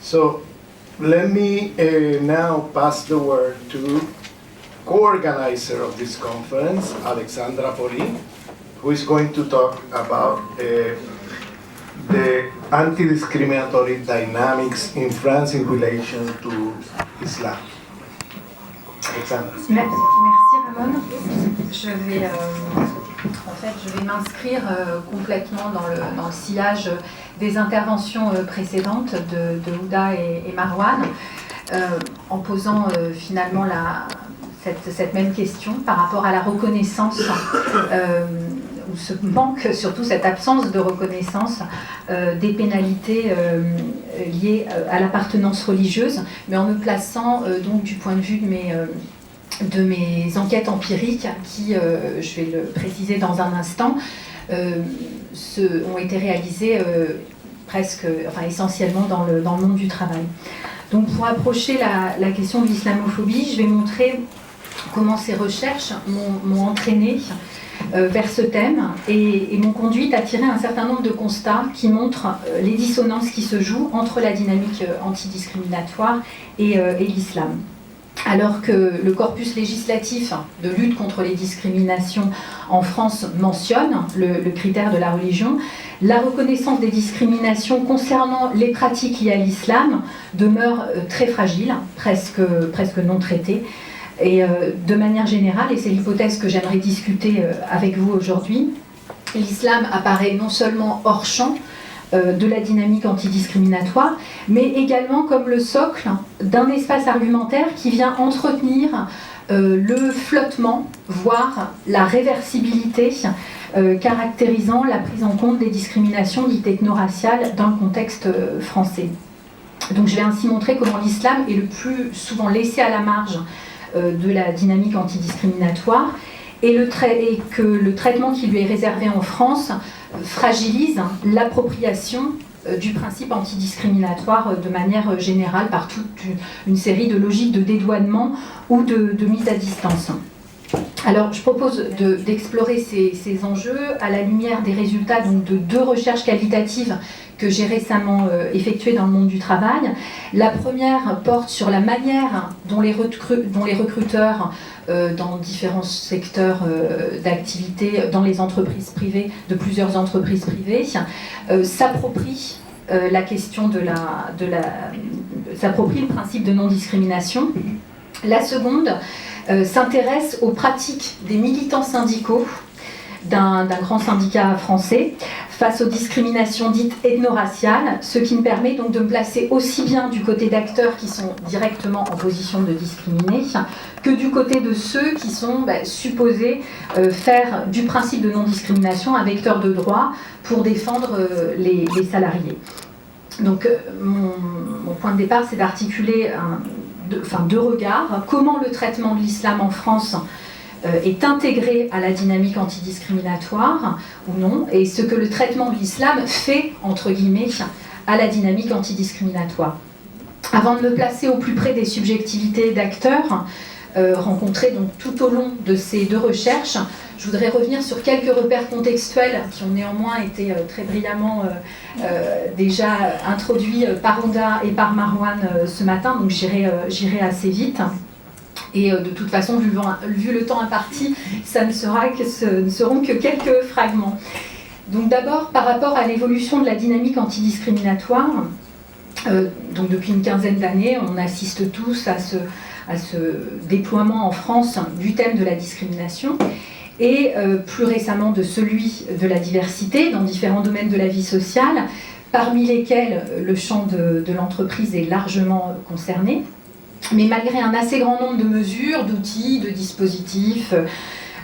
So let me now pass the word to co-organizer of this conference, Alexandra Poli, who is going to talk about the anti-discriminatory dynamics in France in relation to Islam. Alexandra. Merci Ramon. Je vais m'inscrire complètement dans le sillage des interventions précédentes de Houda et Marwan, en posant finalement cette même question par rapport à la reconnaissance, ou ce manque, surtout cette absence de reconnaissance des pénalités liées à l'appartenance religieuse, mais en me plaçant donc du point de vue de mes enquêtes empiriques qui, je vais le préciser dans un instant, ont été réalisées essentiellement dans le monde du travail. Donc pour approcher la question de l'islamophobie, je vais montrer comment ces recherches m'ont entraînée vers ce thème et m'ont conduite à tirer un certain nombre de constats qui montrent les dissonances qui se jouent entre la dynamique antidiscriminatoire et l'islam. Alors que le corpus législatif de lutte contre les discriminations en France mentionne le critère de la religion, la reconnaissance des discriminations concernant les pratiques liées à l'islam demeure très fragile, presque non traitée. Et de manière générale, et c'est l'hypothèse que j'aimerais discuter avec vous aujourd'hui, l'islam apparaît non seulement hors champ de la dynamique antidiscriminatoire, mais également comme le socle d'un espace argumentaire qui vient entretenir le flottement, voire la réversibilité caractérisant la prise en compte des discriminations dites ethno-raciales dans le contexte français. Donc je vais ainsi montrer comment l'islam est le plus souvent laissé à la marge de la dynamique antidiscriminatoire et que le traitement qui lui est réservé en France fragilise l'appropriation du principe antidiscriminatoire de manière générale par toute une série de logiques de dédouanement ou de mise à distance. Alors, je propose d'explorer ces enjeux à la lumière des résultats donc, de 2 recherches qualitatives que j'ai récemment effectuées dans le monde du travail. La première porte sur la manière dont les recruteurs dans différents secteurs d'activité, dans les entreprises privées, de plusieurs entreprises privées, s'approprient la question s'approprient le principe de non-discrimination. La seconde s'intéresse aux pratiques des militants syndicaux d'un grand syndicat français face aux discriminations dites ethno-raciales, ce qui me permet donc de me placer aussi bien du côté d'acteurs qui sont directement en position de discriminer que du côté de ceux qui sont supposés faire du principe de non-discrimination un vecteur de droit pour défendre les salariés. Donc mon point de départ, c'est d'articuler 2 regards. Comment le traitement de l'islam en France est intégré à la dynamique antidiscriminatoire ou non, et ce que le traitement de l'islam fait, entre guillemets, à la dynamique antidiscriminatoire. Avant de me placer au plus près des subjectivités d'acteurs rencontrés donc, tout au long de ces 2 recherches, je voudrais revenir sur quelques repères contextuels qui ont néanmoins été très brillamment déjà introduits par Houda et par Marwan ce matin, donc j'irai assez vite. Et de toute façon, vu le temps imparti, ce ne seront que quelques fragments. Donc d'abord, par rapport à l'évolution de la dynamique antidiscriminatoire, donc depuis une quinzaine d'années, on assiste tous à ce déploiement en France du thème de la discrimination et plus récemment de celui de la diversité dans différents domaines de la vie sociale, parmi lesquels le champ de l'entreprise est largement concerné. Mais malgré un assez grand nombre de mesures, d'outils, de dispositifs,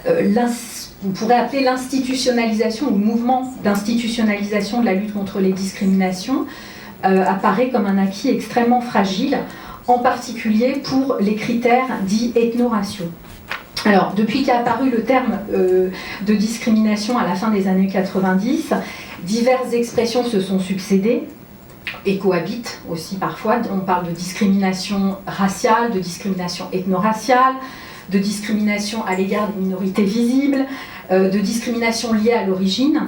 on pourrait appeler l'institutionnalisation ou le mouvement d'institutionnalisation de la lutte contre les discriminations apparaît comme un acquis extrêmement fragile, en particulier pour les critères dits ethno-raciaux. Alors, depuis qu'a apparu le terme de discrimination à la fin des années 90, diverses expressions se sont succédées et cohabitent aussi parfois. On parle de discrimination raciale, de discrimination ethno-raciale, de discrimination à l'égard des minorités visibles, de discrimination liée à l'origine,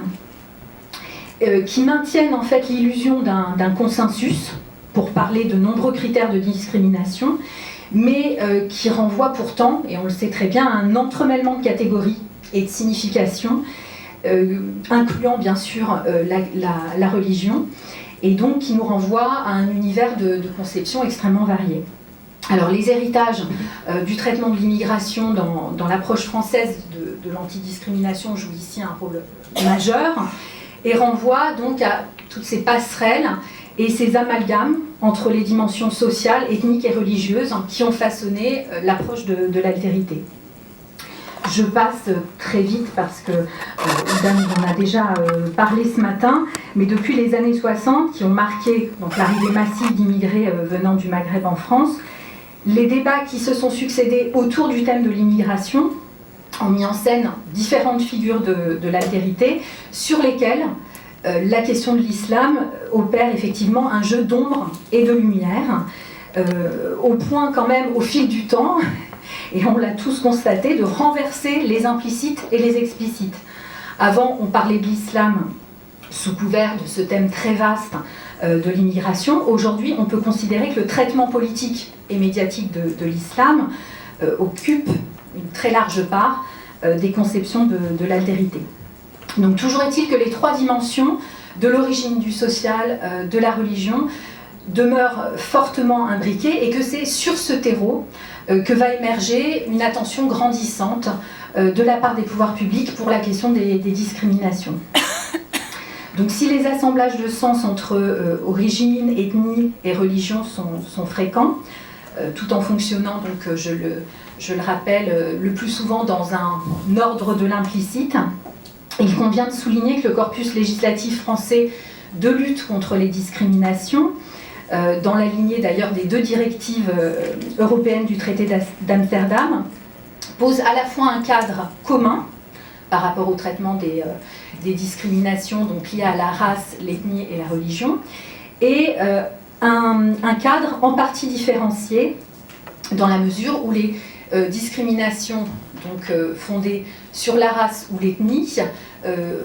qui maintiennent en fait l'illusion d'un consensus pour parler de nombreux critères de discrimination, mais qui renvoient pourtant, et on le sait très bien, à un entremêlement de catégories et de significations, incluant bien sûr la religion, et donc qui nous renvoie à un univers de conception extrêmement varié. Alors les héritages du traitement de l'immigration dans l'approche française de l'antidiscrimination jouent ici un rôle majeur et renvoient donc à toutes ces passerelles et ces amalgames entre les dimensions sociales, ethniques et religieuses qui ont façonné l'approche de l'altérité. Je passe très vite parce que Idam en a déjà parlé ce matin, mais depuis les années 60, qui ont marqué donc, l'arrivée massive d'immigrés venant du Maghreb en France, les débats qui se sont succédés autour du thème de l'immigration ont mis en scène différentes figures de l'altérité sur lesquelles la question de l'islam opère effectivement un jeu d'ombre et de lumière, au point quand même, au fil du temps, et on l'a tous constaté, de renverser les implicites et les explicites. Avant, on parlait de l'islam sous couvert de ce thème très vaste de l'immigration. Aujourd'hui, on peut considérer que le traitement politique et médiatique de l'islam occupe une très large part des conceptions de l'altérité. Donc toujours est-il que les trois dimensions de l'origine, du social, de la religion demeurent fortement imbriquées et que c'est sur ce terreau que va émerger une attention grandissante de la part des pouvoirs publics pour la question des discriminations. Donc si les assemblages de sens entre origine, ethnie et religion sont fréquents, tout en fonctionnant, donc je le rappelle, le plus souvent dans un ordre de l'implicite, il convient de souligner que le corpus législatif français de lutte contre les discriminations, dans la lignée d'ailleurs des deux directives européennes du traité d'Amsterdam, pose à la fois un cadre commun par rapport au traitement des discriminations donc liées à la race, l'ethnie et la religion, et un cadre en partie différencié dans la mesure où les discriminations donc, fondées sur la race ou l'ethnie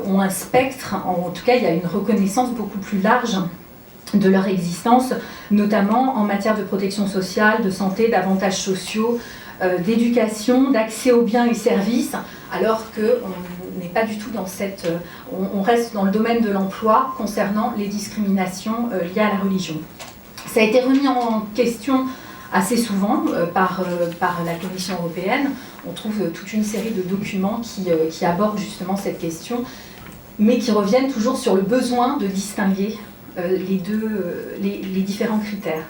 ont un spectre, en tout cas il y a une reconnaissance beaucoup plus large de leur existence, notamment en matière de protection sociale, de santé, d'avantages sociaux, d'éducation, d'accès aux biens et services, alors qu'on n'est pas du tout dans cette... On reste dans le domaine de l'emploi concernant les discriminations liées à la religion. Ça a été remis en question assez souvent par la Commission européenne. On trouve toute une série de documents qui abordent justement cette question, mais qui reviennent toujours sur le besoin de distinguer les différents critères.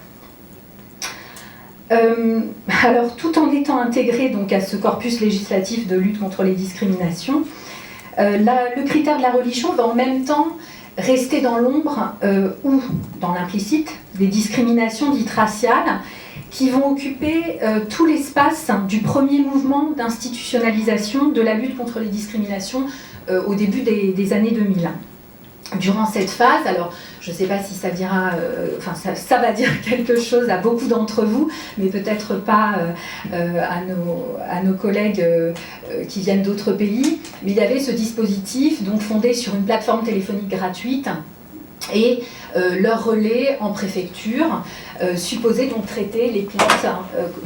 Alors, tout en étant intégré donc, à ce corpus législatif de lutte contre les discriminations, le critère de la religion va en même temps rester dans l'ombre ou dans l'implicite des discriminations dites raciales qui vont occuper tout l'espace du premier mouvement d'institutionnalisation de la lutte contre les discriminations au début des années 2000. Durant cette phase, alors je ne sais pas si ça dira, ça va dire quelque chose à beaucoup d'entre vous, mais peut-être pas à nos collègues qui viennent d'autres pays, mais il y avait ce dispositif donc fondé sur une plateforme téléphonique gratuite et leur relais en préfecture supposait donc traiter les plaintes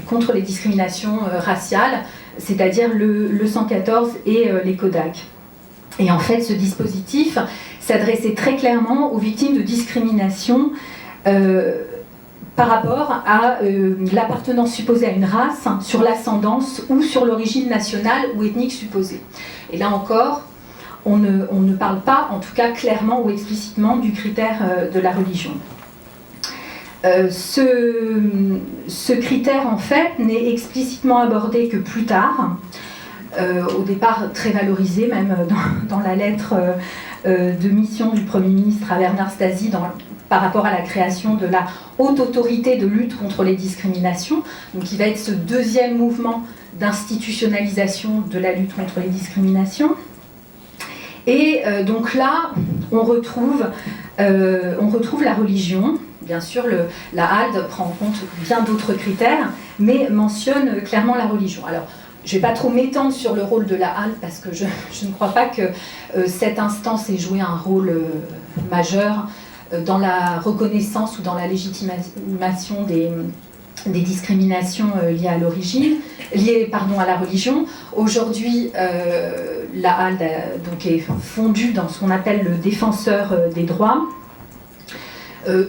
contre les discriminations raciales, c'est-à-dire le 114 et les Kodak. Et en fait, ce dispositif s'adressait très clairement aux victimes de discrimination par rapport à l'appartenance supposée à une race, sur l'ascendance ou sur l'origine nationale ou ethnique supposée. Et là encore, on ne parle pas, en tout cas clairement ou explicitement, du critère de la religion. Ce critère, en fait, n'est explicitement abordé que plus tard, au départ très valorisé, même dans la lettre de mission du Premier ministre à Bernard Stasi par rapport à la création de la Haute Autorité de lutte contre les discriminations, donc qui va être ce deuxième mouvement d'institutionnalisation de la lutte contre les discriminations. Et donc là, on retrouve la religion. Bien sûr, la HALD prend en compte bien d'autres critères, mais mentionne clairement la religion. Alors, je ne vais pas trop m'étendre sur le rôle de la HALD parce que je ne crois pas que cette instance ait joué un rôle majeur dans la reconnaissance ou dans la légitimation des discriminations liées à l'origine, à la religion. Aujourd'hui, la HALD donc est fondue dans ce qu'on appelle le défenseur des droits. Je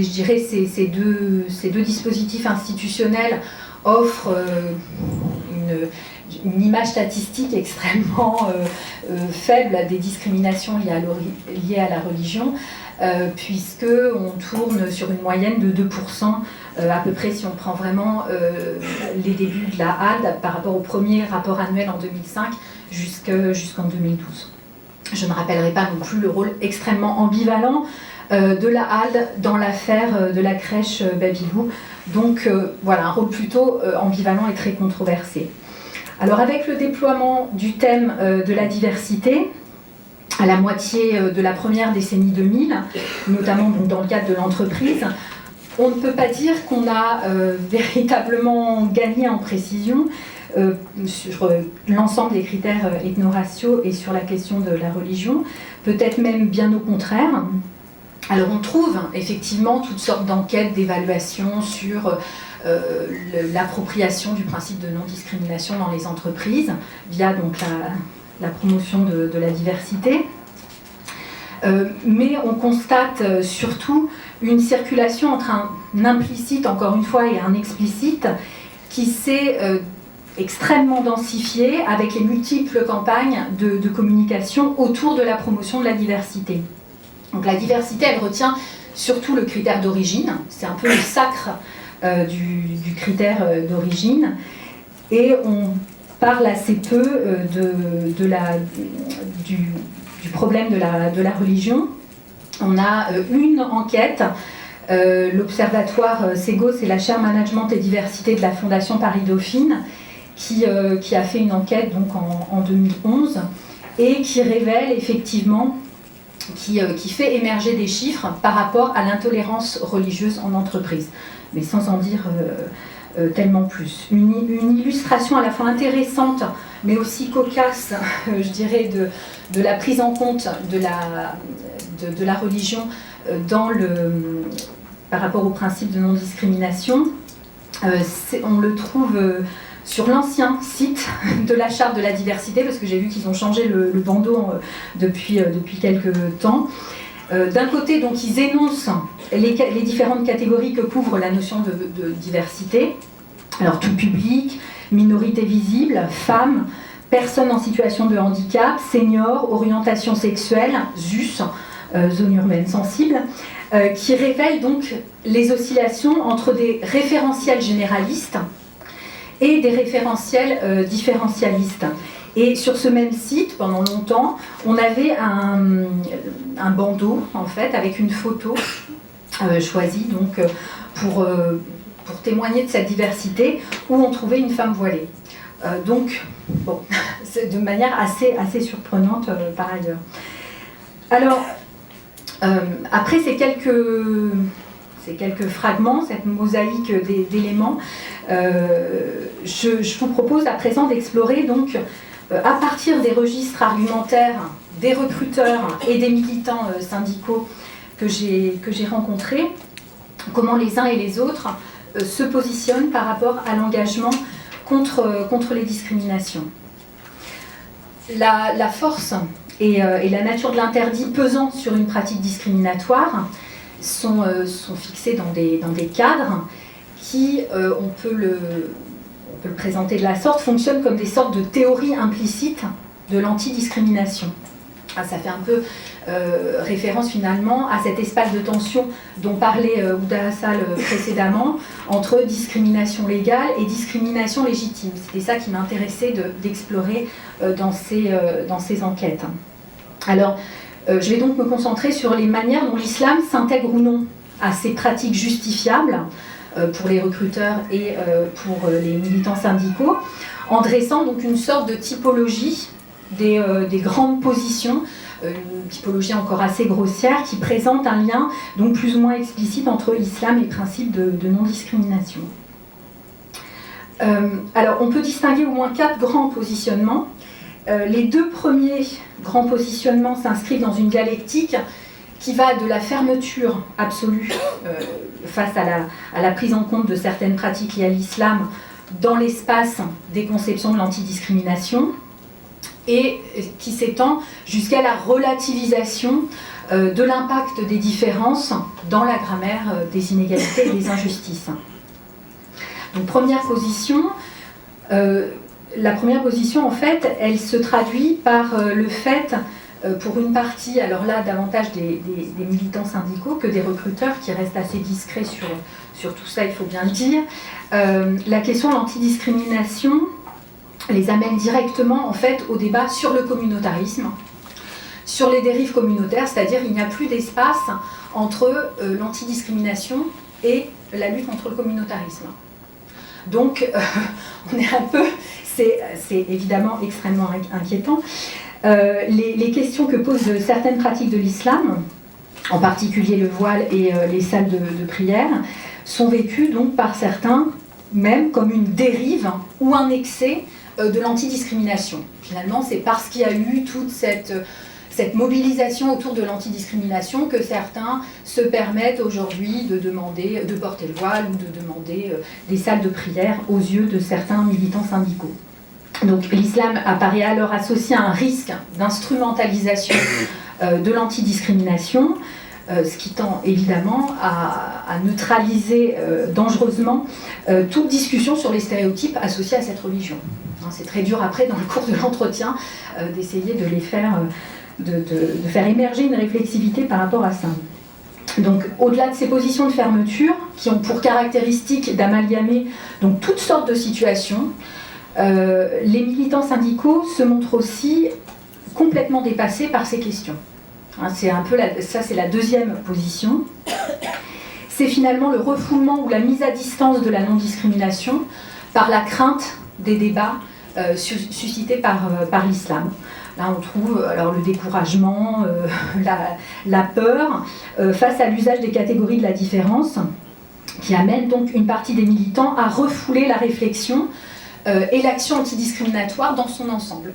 dirais ces deux dispositifs institutionnels offrent une image statistique extrêmement faible des discriminations liées à la religion, puisqu'on tourne sur une moyenne de 2%, à peu près si on prend vraiment les débuts de la HALD par rapport au premier rapport annuel en 2005 jusqu'en 2012. Je ne rappellerai pas non plus le rôle extrêmement ambivalent de la HALD dans l'affaire de la crèche Babylou. Donc voilà, un rôle plutôt ambivalent et très controversé. Alors avec le déploiement du thème de la diversité, à la moitié de la première décennie 2000, notamment donc dans le cadre de l'entreprise, on ne peut pas dire qu'on a véritablement gagné en précision sur l'ensemble des critères ethno-raciaux et sur la question de la religion, peut-être même bien au contraire. Alors on trouve effectivement toutes sortes d'enquêtes, d'évaluations sur l'appropriation du principe de non-discrimination dans les entreprises via donc la promotion de la diversité. Mais on constate surtout une circulation entre un implicite, encore une fois, et un explicite qui s'est extrêmement densifié avec les multiples campagnes de communication autour de la promotion de la diversité. Donc la diversité, elle retient surtout le critère d'origine, c'est un peu le sacre du critère d'origine, et on parle assez peu du problème de la religion. On a une enquête, l'Observatoire Ségos et la chaire Management et Diversité de la Fondation Paris-Dauphine, qui a fait une enquête donc en 2011 et qui révèle effectivement, qui fait émerger des chiffres par rapport à l'intolérance religieuse en entreprise, mais sans en dire tellement plus. Une illustration à la fois intéressante, mais aussi cocasse, je dirais, de la prise en compte de la religion par rapport au principe de non-discrimination. On le trouve sur l'ancien site de la Charte de la diversité, parce que j'ai vu qu'ils ont changé le bandeau depuis quelques temps. D'un côté, donc, ils énoncent les différentes catégories que couvre la notion de diversité. Alors, tout public, minorité visible, femmes, personnes en situation de handicap, seniors, orientation sexuelle, ZUS, zone urbaine sensible, qui révèlent donc les oscillations entre des référentiels généralistes et des référentiels différentialistes. Et sur ce même site, pendant longtemps, on avait un bandeau, en fait, avec une photo choisie donc, pour témoigner de cette diversité, où on trouvait une femme voilée. Donc, bon, c'est de manière assez surprenante par ailleurs. Alors, après ces quelques fragments, cette mosaïque d'éléments, je vous propose à présent d'explorer donc à partir des registres argumentaires des recruteurs et des militants syndicaux que j'ai rencontrés, comment les uns et les autres se positionnent par rapport à l'engagement contre les discriminations. La force et la nature de l'interdit pesant sur une pratique discriminatoire sont fixés dans des cadres qui, on peut le présenter de la sorte, fonctionnent comme des sortes de théories implicites de l'antidiscrimination. Ça fait un peu référence finalement à cet espace de tension dont parlait Ouda Hassal précédemment, entre discrimination légale et discrimination légitime. C'était ça qui m'intéressait d'explorer dans ces enquêtes. Alors, je vais donc me concentrer sur les manières dont l'islam s'intègre ou non à ces pratiques justifiables pour les recruteurs et pour les militants syndicaux, en dressant donc une sorte de typologie des grandes positions, une typologie encore assez grossière qui présente un lien donc plus ou moins explicite entre l'islam et le principe de non-discrimination. Alors on peut distinguer au moins 4 grands positionnements les deux premiers grands positionnements s'inscrivent dans une dialectique qui va de la fermeture absolue face à la prise en compte de certaines pratiques liées à l'islam dans l'espace des conceptions de l'antidiscrimination et qui s'étend jusqu'à la relativisation de l'impact des différences dans la grammaire des inégalités et des injustices. Donc première position, la première position en fait, elle se traduit par le fait, pour une partie, alors là davantage des militants syndicaux que des recruteurs qui restent assez discrets sur tout ça, il faut bien le dire, la question de l'antidiscrimination les amène directement en fait au débat sur le communautarisme, sur les dérives communautaires, c'est-à-dire il n'y a plus d'espace entre l'antidiscrimination et la lutte contre le communautarisme. Donc on est un peu, c'est évidemment extrêmement inquiétant. Les questions que posent certaines pratiques de l'islam, en particulier le voile et les salles de prière, sont vécues donc par certains même comme une dérive ou un excès de l'antidiscrimination. Finalement, c'est parce qu'il y a eu toute cette mobilisation autour de l'antidiscrimination que certains se permettent aujourd'hui de porter le voile ou de demander des salles de prière aux yeux de certains militants syndicaux. Donc l'islam apparaît alors associé à un risque d'instrumentalisation de l'antidiscrimination, ce qui tend évidemment à neutraliser dangereusement toute discussion sur les stéréotypes associés à cette religion. C'est très dur après, dans le cours de l'entretien, d'essayer de les faire, de faire émerger une réflexivité par rapport à ça. Donc, au-delà de ces positions de fermeture, qui ont pour caractéristique d'amalgamer donc toutes sortes de situations, les militants syndicaux se montrent aussi complètement dépassés par ces questions. C'est un peu ça, c'est la deuxième position. C'est finalement le refoulement ou la mise à distance de la non-discrimination par la crainte des débats suscités par l'islam. Là, on trouve alors le découragement, la peur face à l'usage des catégories de la différence, qui amène donc une partie des militants à refouler la réflexion et l'action antidiscriminatoire dans son ensemble.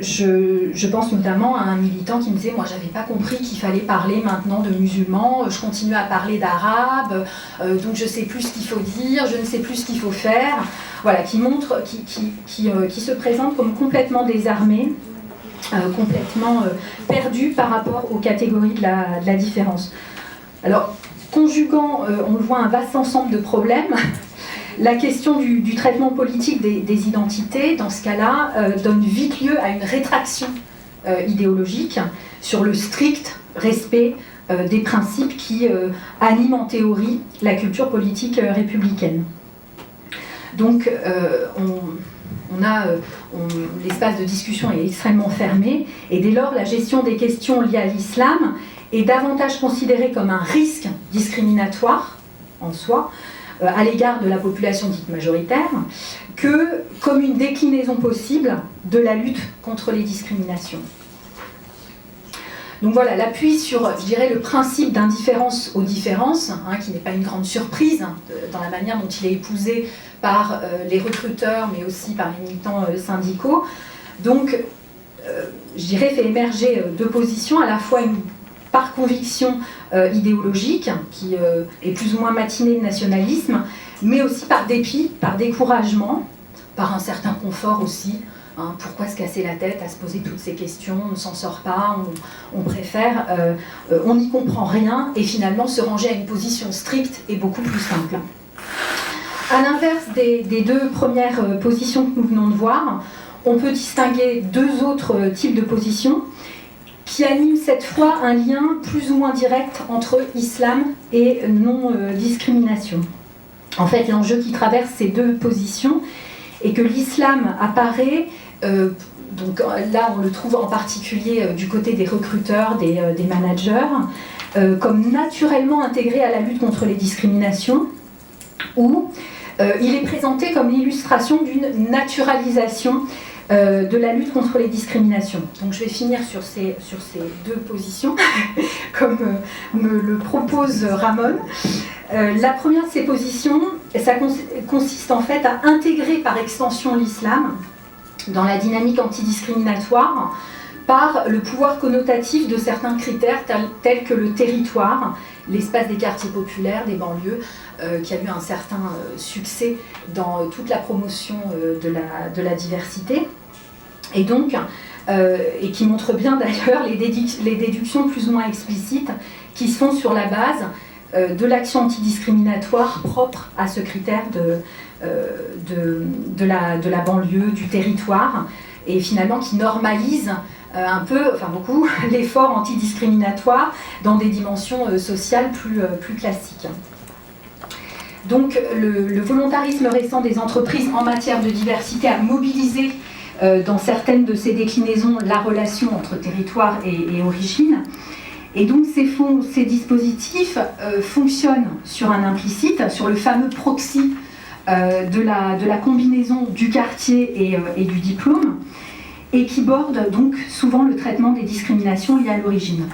Je pense notamment à un militant qui me disait « Moi, j'avais pas compris qu'il fallait parler maintenant de musulmans, je continue à parler d'arabe, donc je sais plus ce qu'il faut dire, je ne sais plus ce qu'il faut faire. » Voilà, qui montre, qui se présente comme complètement désarmé, complètement perdu par rapport aux catégories de la différence. Alors, conjuguant, on le voit, un vaste ensemble de problèmes, la question du traitement politique des identités, dans ce cas-là, donne vite lieu à une rétraction idéologique sur le strict respect des principes qui animent en théorie la culture politique républicaine. Donc, l'espace de discussion est extrêmement fermé, et dès lors, la gestion des questions liées à l'islam est davantage considérée comme un risque discriminatoire en soi, à l'égard de la population dite majoritaire, que comme une déclinaison possible de la lutte contre les discriminations. Donc voilà, l'appui sur, je dirais, le principe d'indifférence aux différences, qui n'est pas une grande surprise dans la manière dont il est épousé par les recruteurs, mais aussi par les militants syndicaux. Donc, je dirais, fait émerger deux positions, à la fois par conviction idéologique, qui est plus ou moins matinée de nationalisme, mais aussi par dépit, par découragement, par un certain confort aussi. Pourquoi se casser la tête à se poser toutes ces questions? On ne s'en sort pas, on préfère, on n'y comprend rien, et finalement se ranger à une position stricte est beaucoup plus simple. À l'inverse des deux premières positions que nous venons de voir, on peut distinguer deux autres types de positions qui animent cette fois un lien plus ou moins direct entre islam et non-discrimination. En fait, l'enjeu qui traverse ces deux positions est que l'islam apparaît, donc là on le trouve en particulier du côté des recruteurs, des managers, comme naturellement intégré à la lutte contre les discriminations, où il est présenté comme l'illustration d'une naturalisation de la lutte contre les discriminations. Donc je vais finir sur ces deux positions, comme me le propose Ramon. La première de ces positions, ça consiste en fait à intégrer par extension l'islam dans la dynamique antidiscriminatoire par le pouvoir connotatif de certains critères tels que le territoire, l'espace des quartiers populaires, des banlieues, qui a eu un certain succès dans toute la promotion de la diversité. Et donc, et qui montre bien d'ailleurs les déductions plus ou moins explicites qui se font sur la base de l'action antidiscriminatoire propre à ce critère de la banlieue, du territoire, et finalement qui normalise un peu, enfin beaucoup, l'effort antidiscriminatoire dans des dimensions sociales plus classiques. Donc le volontarisme récent des entreprises en matière de diversité a mobilisé dans certaines de ces déclinaisons la relation entre territoire et origine. Et donc ces dispositifs fonctionnent sur un implicite, sur le fameux proxy de la combinaison du quartier et du diplôme, et qui borde donc souvent le traitement des discriminations liées à l'origine.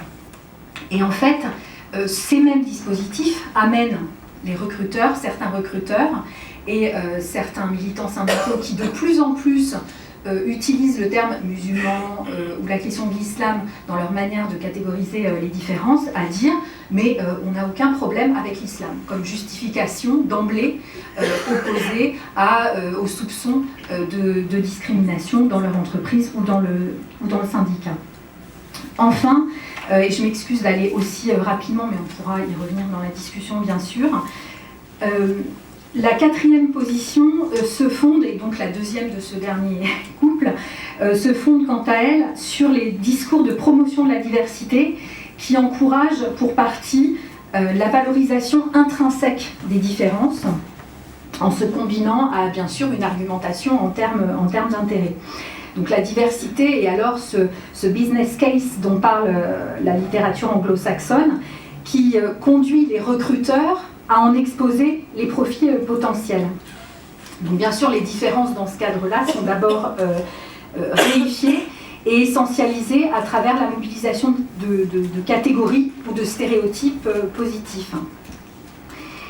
Et en fait, ces mêmes dispositifs amènent les recruteurs, certains recruteurs et certains militants syndicaux qui de plus en plus utilisent le terme musulman ou la question de l'islam dans leur manière de catégoriser les différences, à dire mais on n'a aucun problème avec l'islam, comme justification d'emblée opposée aux soupçons de discrimination dans leur entreprise ou dans le syndicat. Enfin, et je m'excuse d'aller aussi rapidement, mais on pourra y revenir dans la discussion bien sûr, la quatrième position se fonde, et donc la deuxième de ce dernier couple, se fonde quant à elle sur les discours de promotion de la diversité qui encouragent pour partie la valorisation intrinsèque des différences en se combinant à bien sûr une argumentation en termes d'intérêt. Donc la diversité et alors ce business case dont parle la littérature anglo-saxonne qui conduit les recruteurs à en exposer les profits potentiels. Donc bien sûr, les différences dans ce cadre-là sont d'abord réifiées et essentialisées à travers la mobilisation de catégories ou de stéréotypes positifs.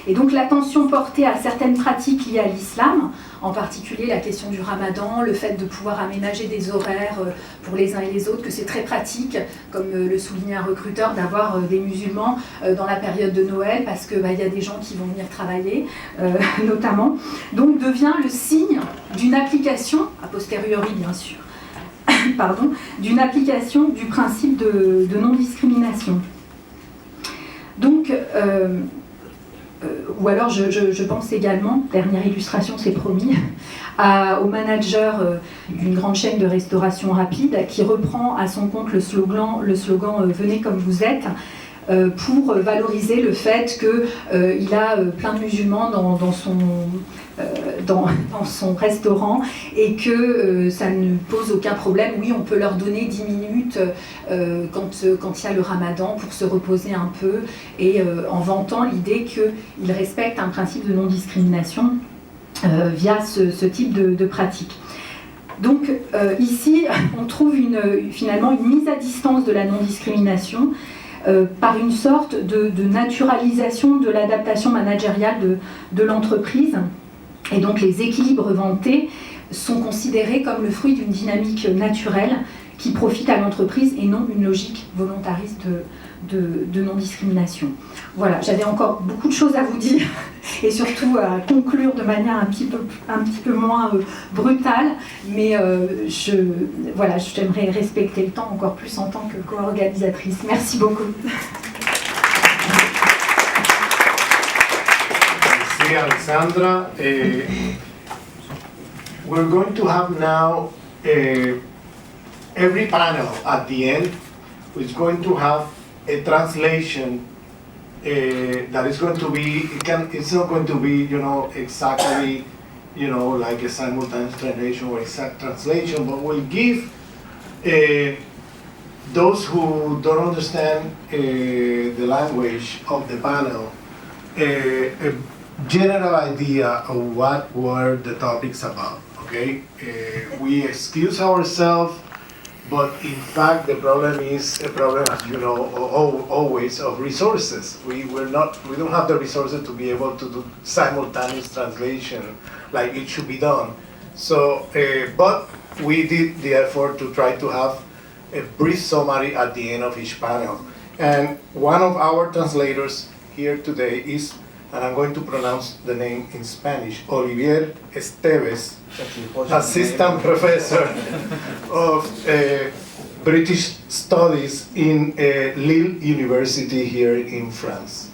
Et donc l'attention portée à certaines pratiques liées à l'islam, en particulier la question du ramadan, le fait de pouvoir aménager des horaires pour les uns et les autres, que c'est très pratique, comme le soulignait un recruteur, d'avoir des musulmans dans la période de Noël, parce qu'il y a des gens qui vont venir travailler, notamment. Donc devient le signe d'une application, a posteriori bien sûr, pardon, d'une application du principe de non-discrimination. Donc, ou alors je pense également, dernière illustration c'est promis, au manager d'une grande chaîne de restauration rapide qui reprend à son compte le slogan « Venez comme vous êtes » pour valoriser le fait qu'il a plein de musulmans dans son restaurant et que ça ne pose aucun problème. Oui, on peut leur donner 10 minutes quand il y a le ramadan pour se reposer un peu et en vantant l'idée qu'ils respectent un principe de non-discrimination via ce type de pratique. Donc ici, on trouve finalement une mise à distance de la non-discrimination par une sorte de naturalisation de l'adaptation managériale de l'entreprise. Et donc les équilibres vantés sont considérés comme le fruit d'une dynamique naturelle qui profite à l'entreprise et non une logique volontariste de non-discrimination. Voilà, j'avais encore beaucoup de choses à vous dire et surtout à conclure de manière un petit peu moins brutale, mais j'aimerais respecter le temps encore plus en tant que co-organisatrice. Merci beaucoup. Merci Alexandra. We're going to have now every panel at the end is going to have a translation that is going to be, it's not going to be, exactly, like a simultaneous translation or exact translation, but will give those who don't understand the language of the panel a general idea of what were the topics about, okay? We excuse ourselves, but in fact the problem is a problem, as you know, always of resources. We don't have the resources to be able to do simultaneous translation like it should be done. So, but we did the effort to try to have a brief summary at the end of each panel. And one of our translators here today is, and I'm going to pronounce the name in Spanish, Olivier Esteves, assistant professor of British Studies in Lille University here in France.